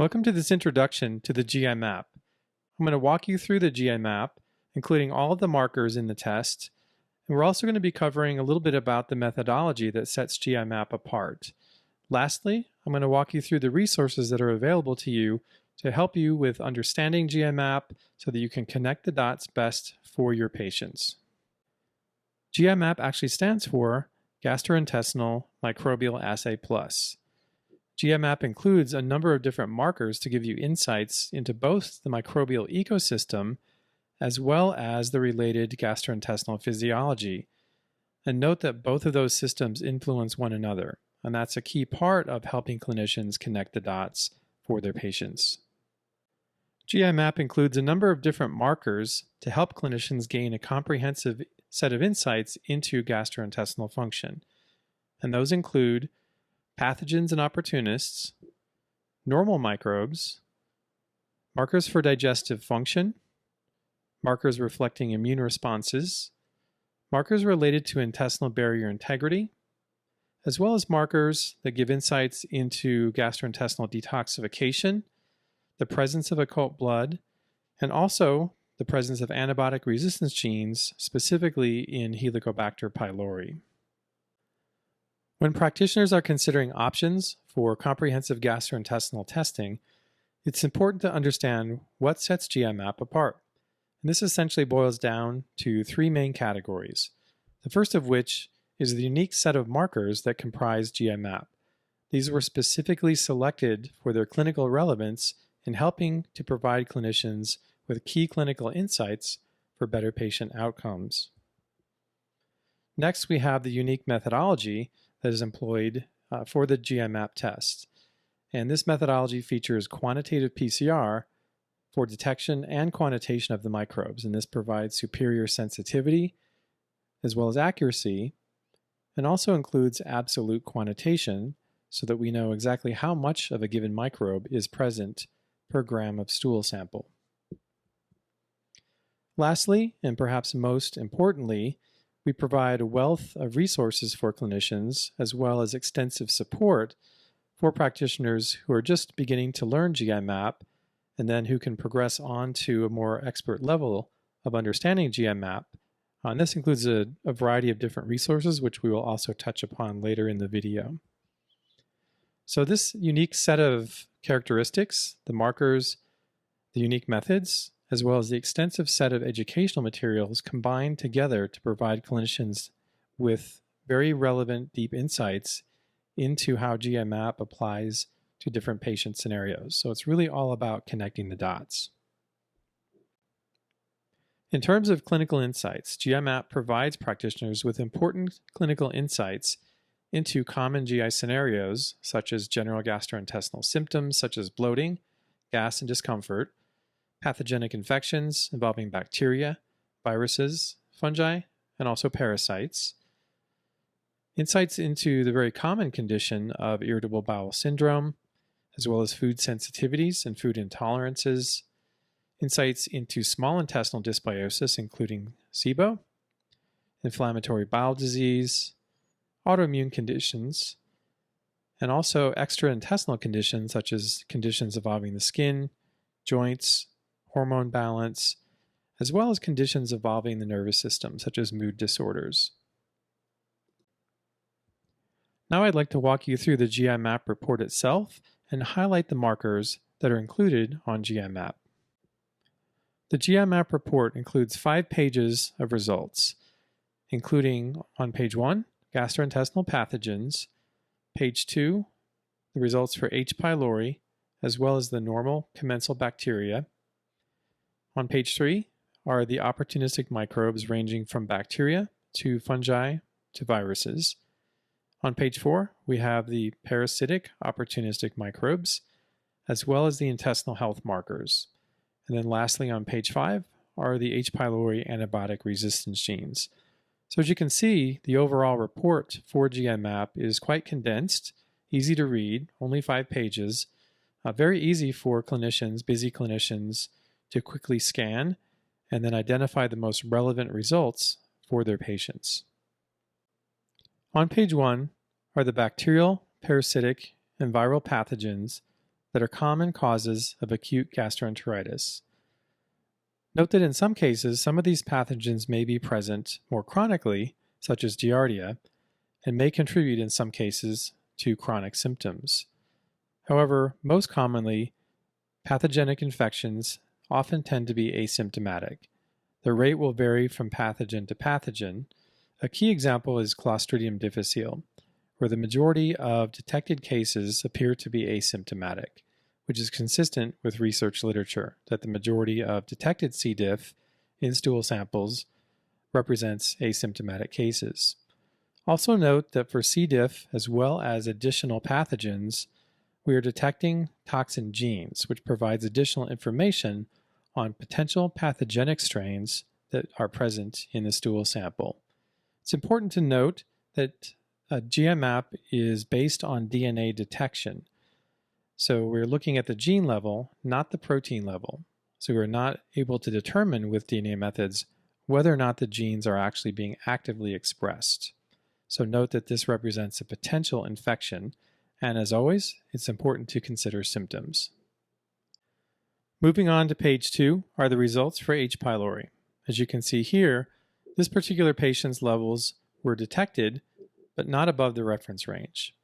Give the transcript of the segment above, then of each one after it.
Welcome to this introduction to the GI map. I'm going to walk you through the GI map, including all of the markers in the test, and we're also going to be covering a little bit about the methodology that sets GI map apart. Lastly, I'm going to walk you through the resources that are available to you to help you with understanding GI map so that you can connect the dots best for your patients. GI map actually stands for Gastrointestinal Microbial Assay Plus. GI map includes a number of different markers to give you insights into both the microbial ecosystem as well as the related gastrointestinal physiology. And note that both of those systems influence one another, and that's a key part of helping clinicians connect the dots for their patients. GI map includes a number of different markers to help clinicians gain a comprehensive set of insights into gastrointestinal function. And those include pathogens and opportunists, normal microbes, markers for digestive function, markers reflecting immune responses, markers related to intestinal barrier integrity, as well as markers that give insights into gastrointestinal detoxification, the presence of occult blood, and also the presence of antibiotic resistance genes, specifically in Helicobacter pylori. When practitioners are considering options for comprehensive gastrointestinal testing, it's important to understand what sets GI map apart. And this essentially boils down to three main categories. The first of which is the unique set of markers that comprise GI map. These were specifically selected for their clinical relevance in helping to provide clinicians with key clinical insights for better patient outcomes. Next, we have the unique methodology that is employed for the GI map test. And this methodology features quantitative PCR for detection and quantitation of the microbes. And this provides superior sensitivity as well as accuracy, and also includes absolute quantitation so that we know exactly how much of a given microbe is present per gram of stool sample. Lastly, and perhaps most importantly, we provide a wealth of resources for clinicians as well as extensive support for practitioners who are just beginning to learn GI map and then who can progress on to a more expert level of understanding GI map. And this includes a variety of different resources, which we will also touch upon later in the video. So this unique set of characteristics, the markers, the unique methods, as well as the extensive set of educational materials combined together to provide clinicians with very relevant, deep insights into how GI map applies to different patient scenarios. So it's really all about connecting the dots. In terms of clinical insights, GI map provides practitioners with important clinical insights into common GI scenarios, such as general gastrointestinal symptoms, such as bloating, gas and discomfort, pathogenic infections involving bacteria, viruses, fungi, and also parasites, insights into the very common condition of irritable bowel syndrome, as well as food sensitivities and food intolerances, insights into small intestinal dysbiosis, including SIBO, inflammatory bowel disease, autoimmune conditions, and also extraintestinal conditions such as conditions involving the skin, joints, hormone balance, as well as conditions involving the nervous system, such as mood disorders. Now I'd like to walk you through the GI map report itself and highlight the markers that are included on GI map. The GI map report includes 5 pages of results, including on page 1, gastrointestinal pathogens, page 2, the results for H. pylori, as well as the normal commensal bacteria. On page 3 are the opportunistic microbes ranging from bacteria to fungi to viruses. On page 4, we have the parasitic opportunistic microbes, as well as the intestinal health markers. And then lastly, on page 5 are the H. pylori antibiotic resistance genes. So as you can see, the overall report for GI map is quite condensed, easy to read, only 5 pages, very easy for clinicians, busy clinicians, to quickly scan and then identify the most relevant results for their patients. On page 1 are the bacterial, parasitic, and viral pathogens that are common causes of acute gastroenteritis. Note that in some cases, some of these pathogens may be present more chronically, such as Giardia, and may contribute in some cases to chronic symptoms. However, most commonly, pathogenic infections often tend to be asymptomatic. The rate will vary from pathogen to pathogen. A key example is Clostridium difficile, where the majority of detected cases appear to be asymptomatic, which is consistent with research literature that the majority of detected C. diff in stool samples represents asymptomatic cases. Also note that for C. diff, as well as additional pathogens, we are detecting toxin genes, which provides additional information on potential pathogenic strains that are present in the stool sample. It's important to note that a GI-map is based on DNA detection. So we're looking at the gene level, not the protein level. So we're not able to determine with DNA methods whether or not the genes are actually being actively expressed. So note that this represents a potential infection, and as always, it's important to consider symptoms. Moving on to page 2 are the results for H. pylori. As you can see here, this particular patient's levels were detected, but not above the reference range.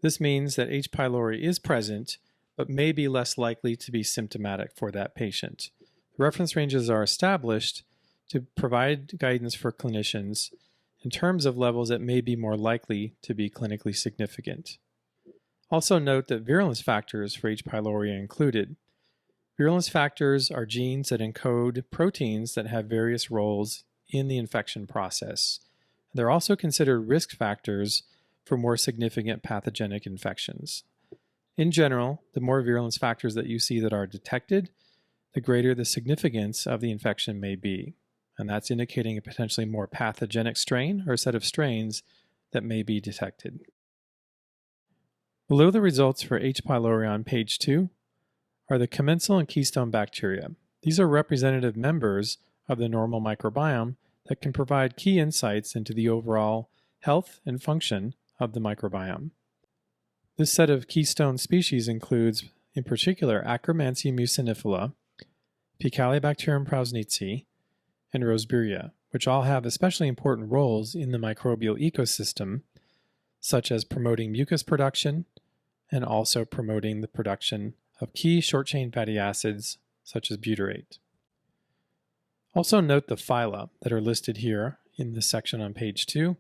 This means that H. pylori is present, but may be less likely to be symptomatic for that patient. The reference ranges are established to provide guidance for clinicians in terms of levels that may be more likely to be clinically significant. Also note that virulence factors for H. pylori are included. Virulence factors are genes that encode proteins that have various roles in the infection process. They're also considered risk factors for more significant pathogenic infections. In general, the more virulence factors that you see that are detected, the greater the significance of the infection may be. And that's indicating a potentially more pathogenic strain or set of strains that may be detected. Below the results for H. pylori on page 2 are the commensal and keystone bacteria. These are representative members of the normal microbiome that can provide key insights into the overall health and function of the microbiome. This set of keystone species includes, in particular, Akkermansia mucinifila, Picalibacterium prausnitzi, and Roseburia, which all have especially important roles in the microbial ecosystem, such as promoting mucus production and also promoting the production of key short-chain fatty acids, such as butyrate. Also note the phyla that are listed here in this section on page 2,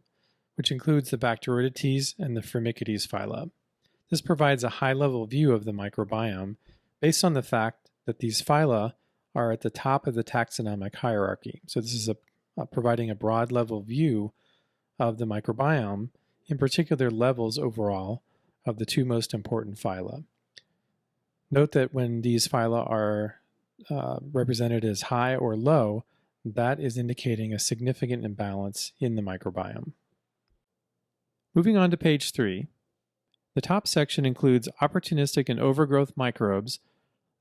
which includes the Bacteroidetes and the Firmicutes phyla. This provides a high-level view of the microbiome based on the fact that these phyla are at the top of the taxonomic hierarchy. So this is providing a broad level view of the microbiome, in particular levels overall of the two most important phyla. Note that when these phyla are represented as high or low, that is indicating a significant imbalance in the microbiome. Moving on to page 3, the top section includes opportunistic and overgrowth microbes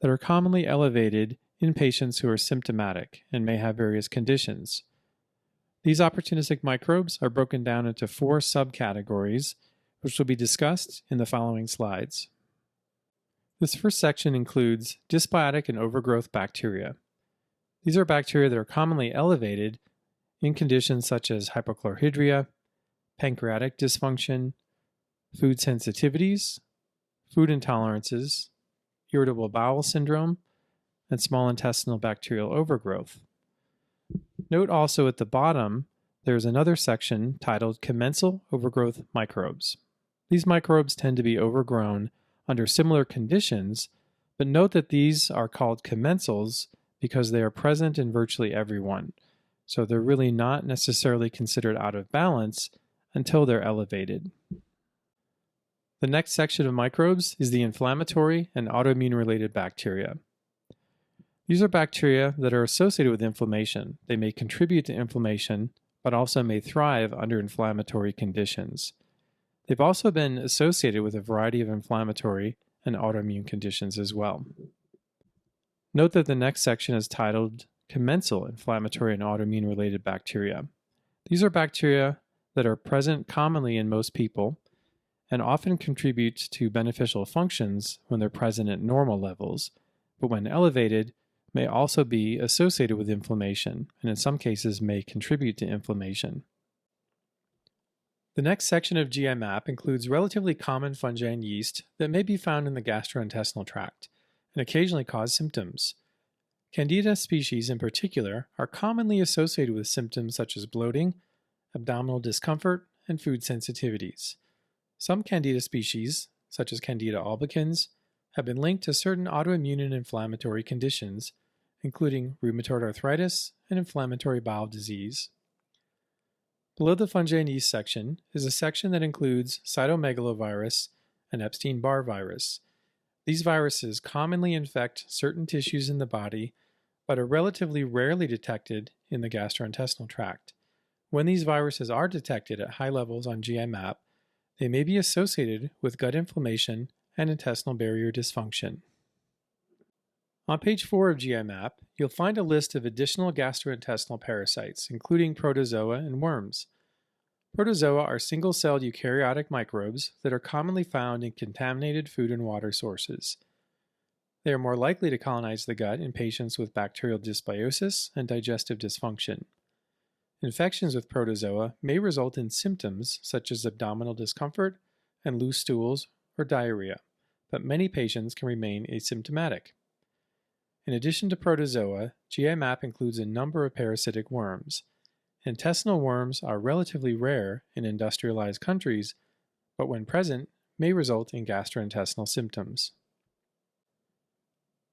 that are commonly elevated in patients who are symptomatic and may have various conditions. These opportunistic microbes are broken down into 4 subcategories, which will be discussed in the following slides. This first section includes dysbiotic and overgrowth bacteria. These are bacteria that are commonly elevated in conditions such as hypochlorhydria, pancreatic dysfunction, food sensitivities, food intolerances, irritable bowel syndrome, and small intestinal bacterial overgrowth. Note also at the bottom, there's another section titled Commensal Overgrowth Microbes. These microbes tend to be overgrown under similar conditions, but note that these are called commensals because they are present in virtually everyone. So they're really not necessarily considered out of balance until they're elevated. The next section of microbes is the inflammatory and autoimmune-related bacteria. These are bacteria that are associated with inflammation. They may contribute to inflammation, but also may thrive under inflammatory conditions. They've also been associated with a variety of inflammatory and autoimmune conditions as well. Note that the next section is titled Commensal Inflammatory and Autoimmune-Related Bacteria. These are bacteria that are present commonly in most people, and often contribute to beneficial functions when they're present at normal levels, but when elevated, may also be associated with inflammation, and in some cases may contribute to inflammation. The next section of GI map includes relatively common fungi and yeast that may be found in the gastrointestinal tract and occasionally cause symptoms. Candida species in particular are commonly associated with symptoms such as bloating, abdominal discomfort, and food sensitivities. Some Candida species, such as Candida albicans, have been linked to certain autoimmune and inflammatory conditions, including rheumatoid arthritis and inflammatory bowel disease. Below the fungi and yeast section is a section that includes cytomegalovirus and Epstein-Barr virus. These viruses commonly infect certain tissues in the body, but are relatively rarely detected in the gastrointestinal tract. When these viruses are detected at high levels on GI map, they may be associated with gut inflammation and intestinal barrier dysfunction. On page 4 of GI map, you'll find a list of additional gastrointestinal parasites, including protozoa and worms. Protozoa are single-celled eukaryotic microbes that are commonly found in contaminated food and water sources. They are more likely to colonize the gut in patients with bacterial dysbiosis and digestive dysfunction. Infections with protozoa may result in symptoms such as abdominal discomfort and loose stools or diarrhea, but many patients can remain asymptomatic. In addition to protozoa, GI map includes a number of parasitic worms. Intestinal worms are relatively rare in industrialized countries, but when present, may result in gastrointestinal symptoms.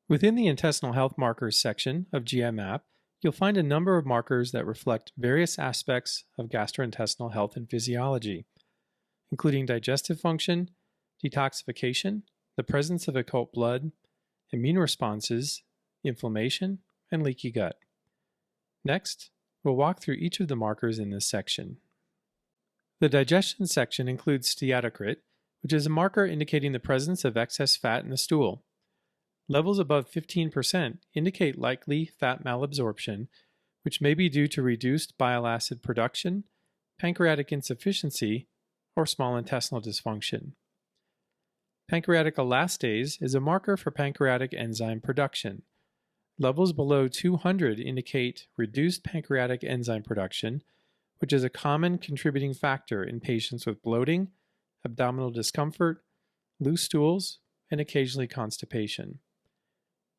Within the intestinal health markers section of GI map, you'll find a number of markers that reflect various aspects of gastrointestinal health and physiology, including digestive function, detoxification, the presence of occult blood, immune responses, inflammation, and leaky gut. Next, we'll walk through each of the markers in this section. The digestion section includes steatocrit, which is a marker indicating the presence of excess fat in the stool. Levels above 15% indicate likely fat malabsorption, which may be due to reduced bile acid production, pancreatic insufficiency, or small intestinal dysfunction. Pancreatic elastase is a marker for pancreatic enzyme production. Levels below 200 indicate reduced pancreatic enzyme production, which is a common contributing factor in patients with bloating, abdominal discomfort, loose stools, and occasionally constipation.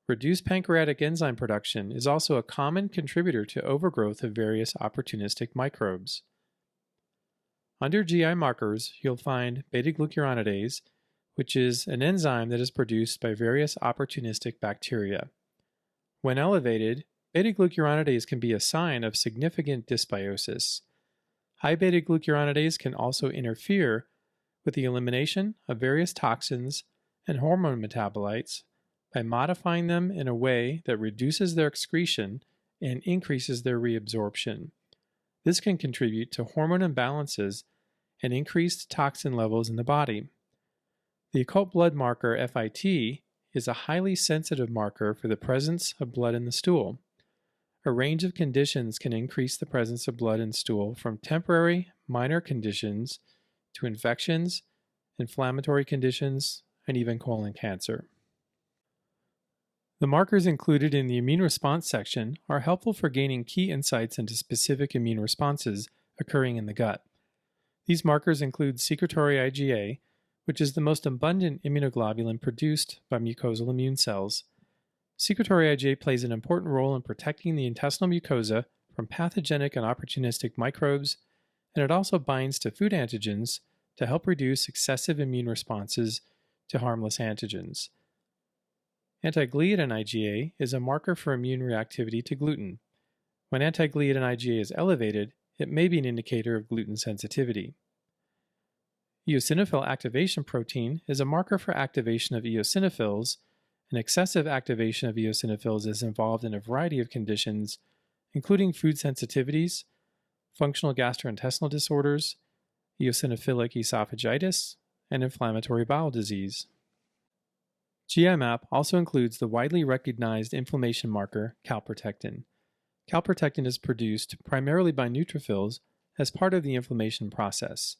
Reduced pancreatic enzyme production is also a common contributor to overgrowth of various opportunistic microbes. Under GI markers, you'll find beta-glucuronidase, which is an enzyme that is produced by various opportunistic bacteria. When elevated, beta-glucuronidase can be a sign of significant dysbiosis. High beta-glucuronidase can also interfere with the elimination of various toxins and hormone metabolites by modifying them in a way that reduces their excretion and increases their reabsorption. This can contribute to hormone imbalances and increased toxin levels in the body. The occult blood marker FIT is a highly sensitive marker for the presence of blood in the stool. A range of conditions can increase the presence of blood in stool, from temporary, minor conditions to infections, inflammatory conditions, and even colon cancer. The markers included in the immune response section are helpful for gaining key insights into specific immune responses occurring in the gut. These markers include secretory IgA, which is the most abundant immunoglobulin produced by mucosal immune cells. Secretory IgA plays an important role in protecting the intestinal mucosa from pathogenic and opportunistic microbes, and it also binds to food antigens to help reduce excessive immune responses to harmless antigens. Anti-gliadin IgA is a marker for immune reactivity to gluten. When anti-gliadin IgA is elevated, it may be an indicator of gluten sensitivity. Eosinophil Activation Protein is a marker for activation of eosinophils, and excessive activation of eosinophils is involved in a variety of conditions, including food sensitivities, functional gastrointestinal disorders, eosinophilic esophagitis, and inflammatory bowel disease. GI map also includes the widely recognized inflammation marker calprotectin. Calprotectin is produced primarily by neutrophils as part of the inflammation process.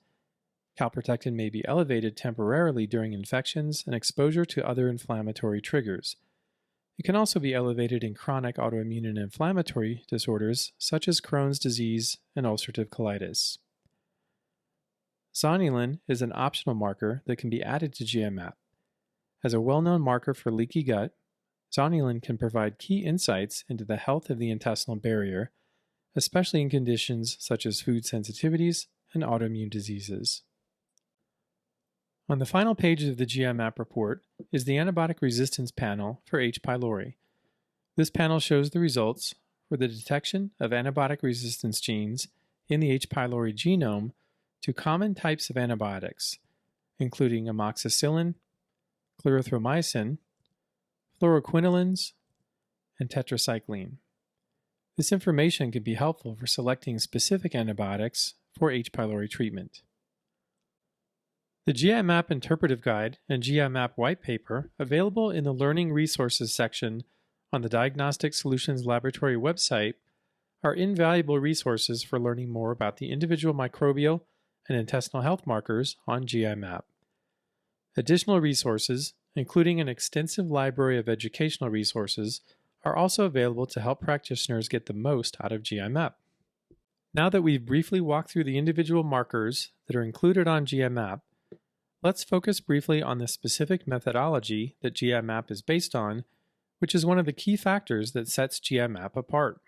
Calprotectin may be elevated temporarily during infections and exposure to other inflammatory triggers. It can also be elevated in chronic autoimmune and inflammatory disorders such as Crohn's disease and ulcerative colitis. Zonulin is an optional marker that can be added to GMAP. As a well-known marker for leaky gut, Zonulin can provide key insights into the health of the intestinal barrier, especially in conditions such as food sensitivities and autoimmune diseases. On the final page of the GMAP report is the antibiotic resistance panel for H. pylori. This panel shows the results for the detection of antibiotic resistance genes in the H. pylori genome to common types of antibiotics, including amoxicillin, clarithromycin, fluoroquinolines, and tetracycline. This information can be helpful for selecting specific antibiotics for H. pylori treatment. The GIMAP Interpretive Guide and GIMAP White Paper, available in the Learning Resources section on the Diagnostic Solutions Laboratory website, are invaluable resources for learning more about the individual microbial and intestinal health markers on GIMAP. Additional resources, including an extensive library of educational resources, are also available to help practitioners get the most out of GIMAP. Now that we've briefly walked through the individual markers that are included on GIMAP, let's focus briefly on the specific methodology that GIMAP is based on, which is one of the key factors that sets GIMAP apart.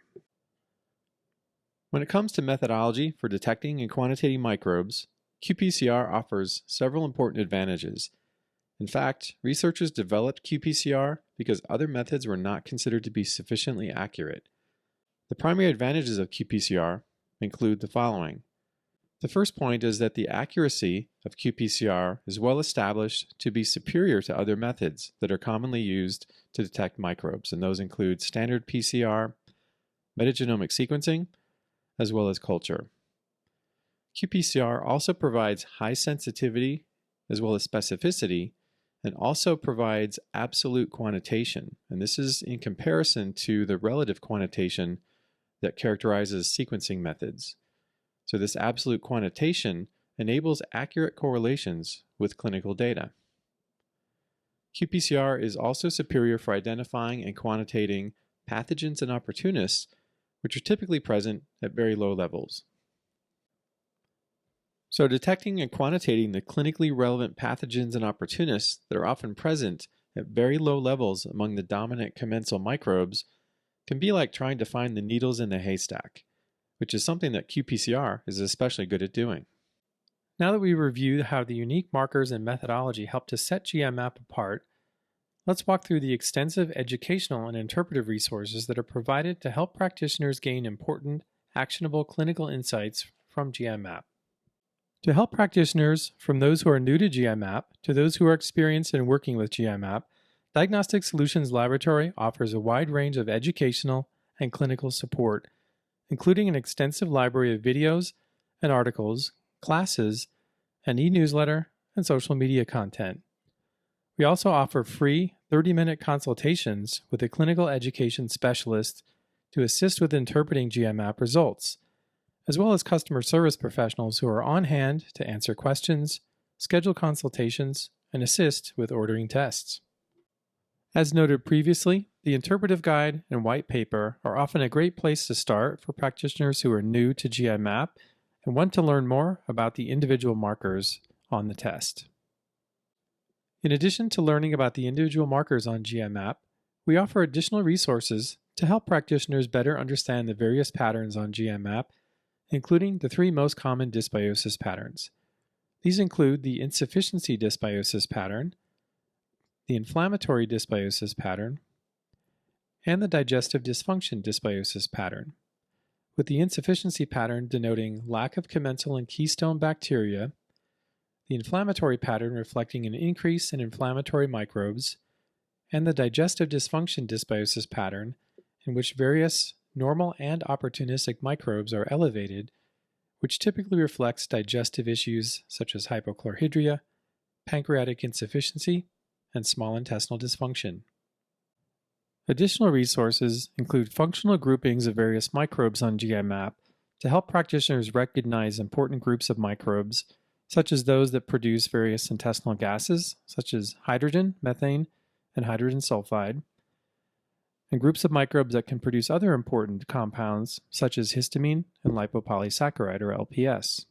When it comes to methodology for detecting and quantitating microbes, qPCR offers several important advantages. In fact, researchers developed qPCR because other methods were not considered to be sufficiently accurate. The primary advantages of qPCR include the following. The first point is that the accuracy of qPCR is well established to be superior to other methods that are commonly used to detect microbes, and those include standard PCR, metagenomic sequencing, as well as culture. qPCR also provides high sensitivity as well as specificity, and also provides absolute quantitation, and this is in comparison to the relative quantitation that characterizes sequencing methods. So this absolute quantitation enables accurate correlations with clinical data. qPCR is also superior for identifying and quantitating pathogens and opportunists, which are typically present at very low levels. So detecting and quantitating the clinically relevant pathogens and opportunists that are often present at very low levels among the dominant commensal microbes can be like trying to find the needles in the haystack, which is something that qPCR is especially good at doing. Now that we've reviewed how the unique markers and methodology help to set GIMAP apart, let's walk through the extensive educational and interpretive resources that are provided to help practitioners gain important, actionable clinical insights from GIMAP. To help practitioners, from those who are new to GIMAP to those who are experienced in working with GIMAP, Diagnostic Solutions Laboratory offers a wide range of educational and clinical support, including an extensive library of videos and articles, classes, an e-newsletter, and social media content. We also offer free 30-minute consultations with a clinical education specialist to assist with interpreting GIMAP results, as well as customer service professionals who are on hand to answer questions, schedule consultations, and assist with ordering tests. As noted previously, the interpretive guide and white paper are often a great place to start for practitioners who are new to GIMAP and want to learn more about the individual markers on the test. In addition to learning about the individual markers on GIMAP, we offer additional resources to help practitioners better understand the various patterns on GIMAP, including the three most common dysbiosis patterns. These include the insufficiency dysbiosis pattern, the inflammatory dysbiosis pattern, and the digestive dysfunction dysbiosis pattern, with the insufficiency pattern denoting lack of commensal and keystone bacteria, the inflammatory pattern reflecting an increase in inflammatory microbes, and the digestive dysfunction dysbiosis pattern, in which various normal and opportunistic microbes are elevated, which typically reflects digestive issues such as hypochlorhydria, pancreatic insufficiency, and small intestinal dysfunction. Additional resources include functional groupings of various microbes on GIMAP to help practitioners recognize important groups of microbes, such as those that produce various intestinal gases, such as hydrogen, methane, and hydrogen sulfide, and groups of microbes that can produce other important compounds, such as histamine and lipopolysaccharide, or LPS.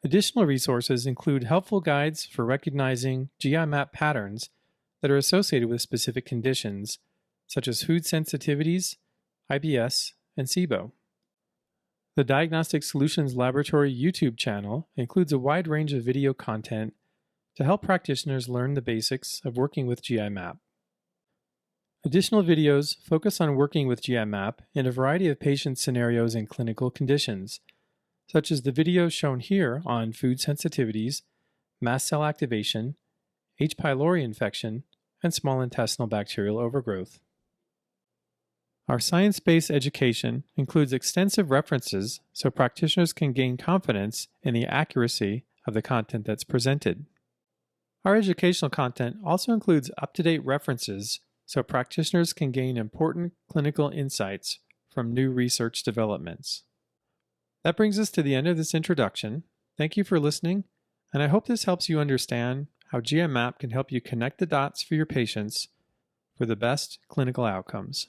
Additional resources include helpful guides for recognizing GI map patterns that are associated with specific conditions, such as food sensitivities, IBS, and SIBO. The Diagnostic Solutions Laboratory YouTube channel includes a wide range of video content to help practitioners learn the basics of working with GI map. Additional videos focus on working with GI map in a variety of patient scenarios and clinical conditions, such as the videos shown here on food sensitivities, mast cell activation, H. pylori infection, and small intestinal bacterial overgrowth. Our science-based education includes extensive references so practitioners can gain confidence in the accuracy of the content that's presented. Our educational content also includes up-to-date references so practitioners can gain important clinical insights from new research developments. That brings us to the end of this introduction. Thank you for listening, and I hope this helps you understand how GI map can help you connect the dots for your patients for the best clinical outcomes.